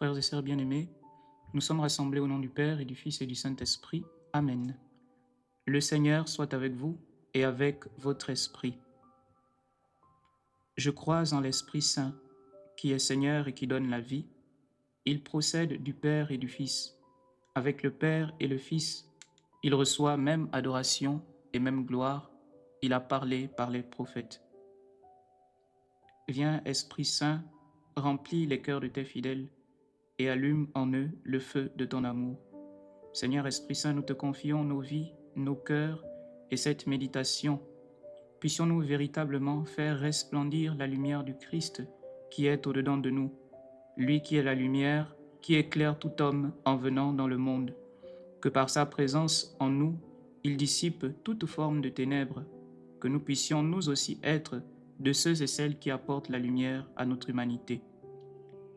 Frères et sœurs bien-aimés, nous sommes rassemblés au nom du Père et du Fils et du Saint-Esprit. Amen. Le Seigneur soit avec vous et avec votre esprit. Je crois en l'Esprit Saint, qui est Seigneur et qui donne la vie. Il procède du Père et du Fils. Avec le Père et le Fils, il reçoit même adoration et même gloire. Il a parlé par les prophètes. Viens, Esprit Saint, remplis les cœurs de tes fidèles et allume en eux le feu de ton amour. Seigneur Esprit Saint, nous te confions nos vies, nos cœurs et cette méditation. Puissions-nous véritablement faire resplendir la lumière du Christ qui est au-dedans de nous, lui qui est la lumière, qui éclaire tout homme en venant dans le monde. Que par sa présence en nous, il dissipe toute forme de ténèbres, que nous puissions nous aussi être de ceux et celles qui apportent la lumière à notre humanité.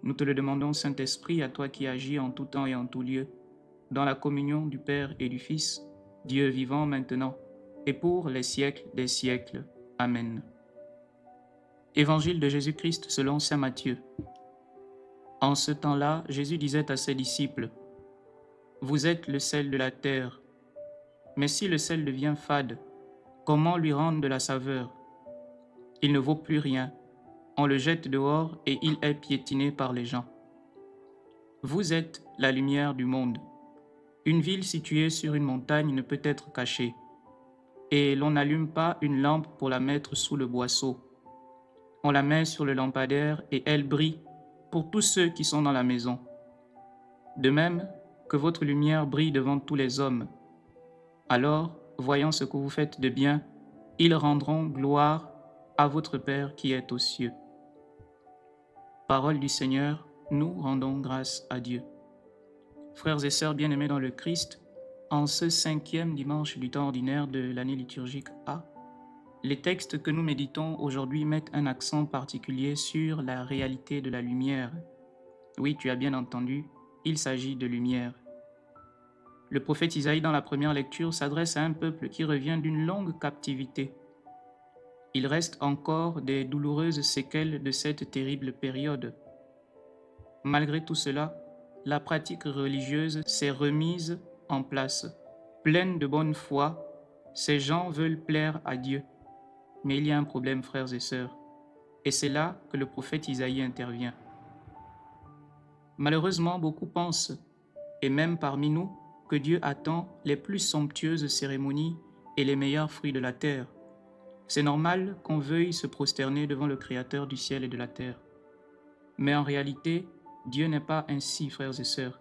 Nous te le demandons, Saint-Esprit, à toi qui agis en tout temps et en tout lieu, dans la communion du Père et du Fils, Dieu vivant maintenant et pour les siècles des siècles. Amen. Évangile de Jésus-Christ selon saint Matthieu. En ce temps-là, Jésus disait à ses disciples, « Vous êtes le sel de la terre, mais si le sel devient fade, comment lui rendre de la saveur? Il ne vaut plus rien, on le jette dehors et il est piétiné par les gens. Vous êtes la lumière du monde. Une ville située sur une montagne ne peut être cachée, et l'on n'allume pas une lampe pour la mettre sous le boisseau. On la met sur le lampadaire et elle brille pour tous ceux qui sont dans la maison. De même que votre lumière brille devant tous les hommes. Alors, voyant ce que vous faites de bien, ils rendront gloire à votre Père qui est aux cieux. » Parole du Seigneur, nous rendons grâce à Dieu. Frères et sœurs bien-aimés dans le Christ, en ce 5e dimanche du temps ordinaire de l'année liturgique A, les textes que nous méditons aujourd'hui mettent un accent particulier sur la réalité de la lumière. Oui, tu as bien entendu, il s'agit de lumière. Le prophète Isaïe, dans la première lecture, s'adresse à un peuple qui revient d'une longue captivité. Il reste encore des douloureuses séquelles de cette terrible période. Malgré tout cela, la pratique religieuse s'est remise en place. Pleine de bonne foi, ces gens veulent plaire à Dieu. Mais il y a un problème, frères et sœurs, et c'est là que le prophète Isaïe intervient. Malheureusement, beaucoup pensent, et même parmi nous, que Dieu attend les plus somptueuses cérémonies et les meilleurs fruits de la terre. C'est normal qu'on veuille se prosterner devant le Créateur du ciel et de la terre. Mais en réalité, Dieu n'est pas ainsi, frères et sœurs.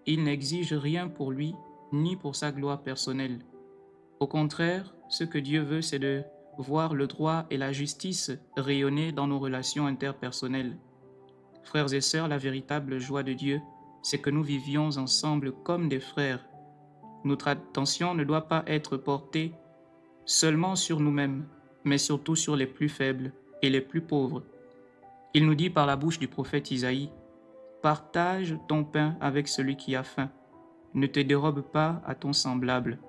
Il n'exige rien pour lui, ni pour sa gloire personnelle. Au contraire, ce que Dieu veut, c'est de voir le droit et la justice rayonner dans nos relations interpersonnelles. Frères et sœurs, la véritable joie de Dieu, c'est que nous vivions ensemble comme des frères. Notre attention ne doit pas être portée seulement sur nous-mêmes, mais surtout sur les plus faibles et les plus pauvres. Il nous dit par la bouche du prophète Isaïe, « Partage ton pain avec celui qui a faim, ne te dérobe pas à ton semblable. »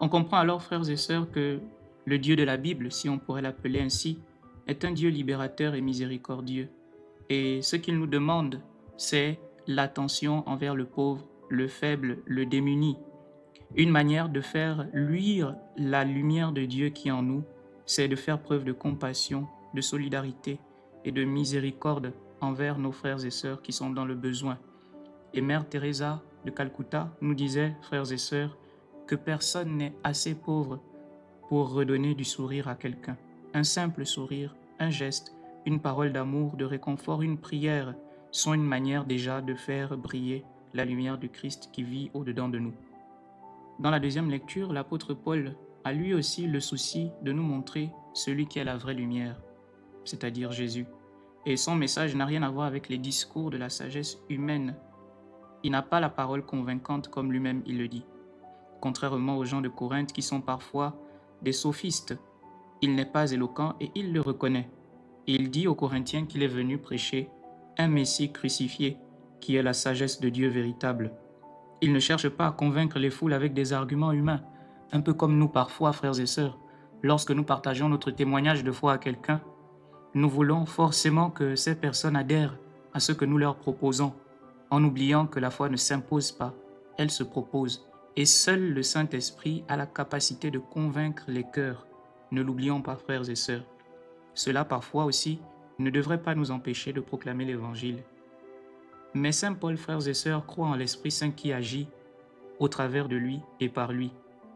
On comprend alors, frères et sœurs, que le Dieu de la Bible, si on pourrait l'appeler ainsi, est un Dieu libérateur et miséricordieux. Et ce qu'il nous demande, c'est l'attention envers le pauvre, le faible, le démuni. Une manière de faire luire la lumière de Dieu qui est en nous, c'est de faire preuve de compassion, de solidarité et de miséricorde envers nos frères et sœurs qui sont dans le besoin. Et Mère Teresa de Calcutta nous disait, frères et sœurs, que personne n'est assez pauvre pour redonner du sourire à quelqu'un. Un simple sourire, un geste, une parole d'amour, de réconfort, une prière sont une manière déjà de faire briller la lumière du Christ qui vit au-dedans de nous. Dans la deuxième lecture, l'apôtre Paul a lui aussi le souci de nous montrer celui qui est la vraie lumière, c'est-à-dire Jésus. Et son message n'a rien à voir avec les discours de la sagesse humaine. Il n'a pas la parole convaincante comme lui-même il le dit. Contrairement aux gens de Corinthe qui sont parfois des sophistes, il n'est pas éloquent et il le reconnaît. Et il dit aux Corinthiens qu'il est venu prêcher un Messie crucifié, qui est la sagesse de Dieu véritable. Il ne cherche pas à convaincre les foules avec des arguments humains, un peu comme nous parfois, frères et sœurs. Lorsque nous partageons notre témoignage de foi à quelqu'un, nous voulons forcément que ces personnes adhèrent à ce que nous leur proposons. en oubliant que la foi ne s'impose pas, elle se propose, et seul le Saint-Esprit a la capacité de convaincre les cœurs. Ne l'oublions pas, frères et sœurs. Cela, parfois aussi, ne devrait pas nous empêcher de proclamer l'Évangile. Mais Saint Paul, frères et sœurs, croit en l'Esprit Saint qui agit au travers de lui et par lui,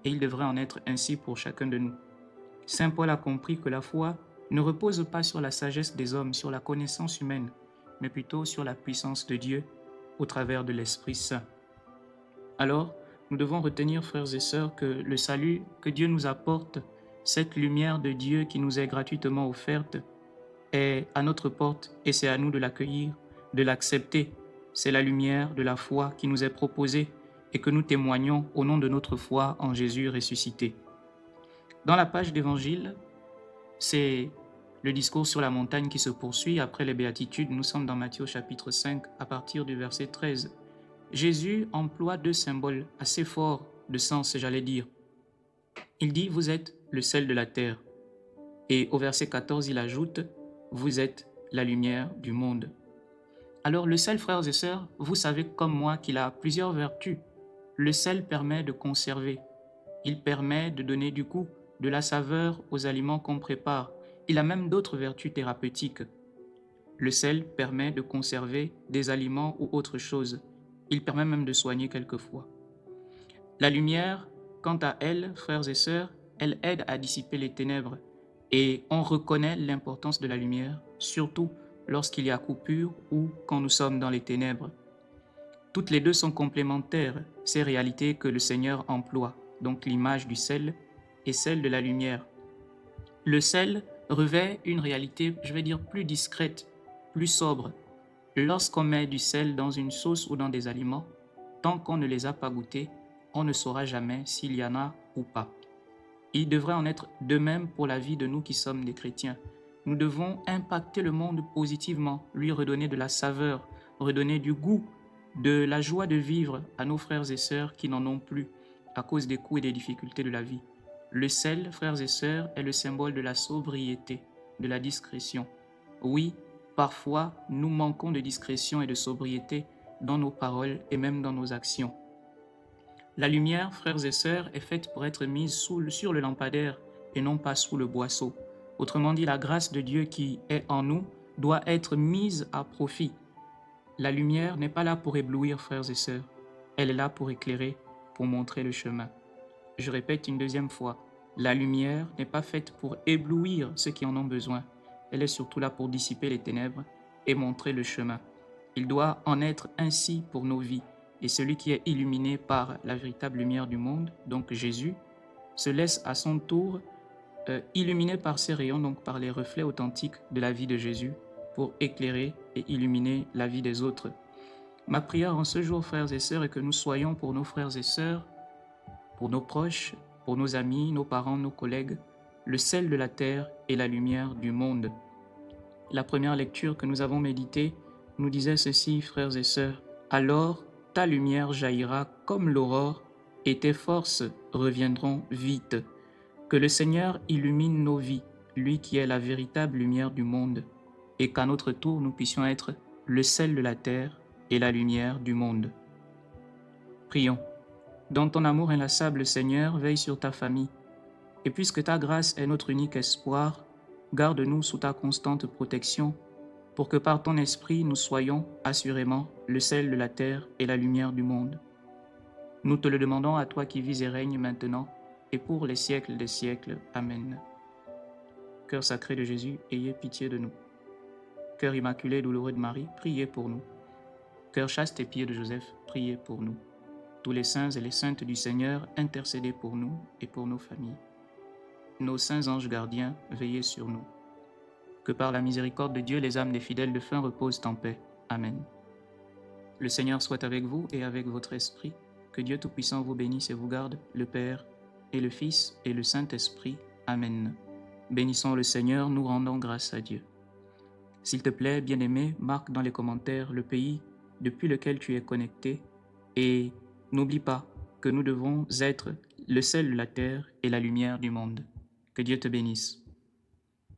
et il devrait en être ainsi pour chacun de nous. Saint Paul a compris que la foi ne repose pas sur la sagesse des hommes, sur la connaissance humaine, mais plutôt sur la puissance de Dieu au travers de l'Esprit Saint. Alors, nous devons retenir, frères et sœurs, que le salut que Dieu nous apporte, cette lumière de Dieu qui nous est gratuitement offerte, est à notre porte et c'est à nous de l'accueillir, de l'accepter. C'est la lumière de la foi qui nous est proposée et que nous témoignons au nom de notre foi en Jésus ressuscité. Dans la page d'Évangile, c'est le discours sur la montagne qui se poursuit. Après les béatitudes, nous sommes dans Matthieu chapitre 5 à partir du verset 13. Jésus emploie deux symboles assez forts de sens, j'allais dire. Il dit « Vous êtes le sel de la terre ». Et au verset 14, il ajoute « Vous êtes la lumière du monde ». Alors le sel, frères et sœurs, vous savez comme moi qu'il a plusieurs vertus. Le sel permet de conserver. Il permet de donner du goût, de la saveur aux aliments qu'on prépare. Il a même d'autres vertus thérapeutiques. Le sel permet de conserver des aliments ou autre chose. Il permet même de soigner quelquefois. La lumière, quant à elle, frères et sœurs, elle aide à dissiper les ténèbres. Et on reconnaît l'importance de la lumière, surtout lorsqu'il y a coupure ou quand nous sommes dans les ténèbres. Toutes les deux sont complémentaires, ces réalités que le Seigneur emploie, donc l'image du sel et celle de la lumière. Le sel revêt une réalité, je vais dire, plus discrète, plus sobre. Lorsqu'on met du sel dans une sauce ou dans des aliments, tant qu'on ne les a pas goûtés, on ne saura jamais s'il y en a ou pas. Il devrait en être de même pour la vie de nous qui sommes des chrétiens. Nous devons impacter le monde positivement, lui redonner de la saveur, redonner du goût, de la joie de vivre à nos frères et sœurs qui n'en ont plus à cause des coups et des difficultés de la vie. Le sel, frères et sœurs, est le symbole de la sobriété, de la discrétion. Oui, parfois, nous manquons de discrétion et de sobriété dans nos paroles et même dans nos actions. La lumière, frères et sœurs, est faite pour être mise sur le lampadaire et non pas sous le boisseau. Autrement dit, la grâce de Dieu qui est en nous doit être mise à profit. La lumière n'est pas là pour éblouir, frères et sœurs. Elle est là pour éclairer, pour montrer le chemin. Je répète une deuxième fois, la lumière n'est pas faite pour éblouir ceux qui en ont besoin. Elle est surtout là pour dissiper les ténèbres et montrer le chemin. Il doit en être ainsi pour nos vies. Et celui qui est illuminé par la véritable lumière du monde, donc Jésus, se laisse à son tour illuminer par ses rayons, donc par les reflets authentiques de la vie de Jésus, pour éclairer et illuminer la vie des autres. Ma prière en ce jour, frères et sœurs, est que nous soyons pour nos frères et sœurs, pour nos proches, pour nos amis, nos parents, nos collègues, le sel de la terre et la lumière du monde. La première lecture que nous avons méditée nous disait ceci, frères et sœurs, « Alors ta lumière jaillira comme l'aurore et tes forces reviendront vite. » Que le Seigneur illumine nos vies, lui qui est la véritable lumière du monde, et qu'à notre tour nous puissions être le sel de la terre et la lumière du monde. Prions. Dans ton amour inlassable, Seigneur, veille sur ta famille, et puisque ta grâce est notre unique espoir, garde-nous sous ta constante protection, pour que par ton esprit nous soyons assurément le sel de la terre et la lumière du monde. Nous te le demandons à toi qui vis et règnes maintenant et pour les siècles des siècles. Amen. Cœur sacré de Jésus, ayez pitié de nous. Cœur immaculé et douloureux de Marie, priez pour nous. Cœur chaste et pieux de Joseph, priez pour nous. Tous les saints et les saintes du Seigneur, intercédez pour nous et pour nos familles. Nos saints anges gardiens, veillez sur nous. Que par la miséricorde de Dieu, les âmes des fidèles de fin reposent en paix. Amen. Le Seigneur soit avec vous et avec votre esprit. Que Dieu Tout-Puissant vous bénisse et vous garde, le Père et le Fils et le Saint-Esprit. Amen. Bénissons le Seigneur, nous rendons grâce à Dieu. S'il te plaît, bien-aimé, marque dans les commentaires le pays depuis lequel tu es connecté et n'oublie pas que nous devons être le sel de la terre et la lumière du monde. Que Dieu te bénisse.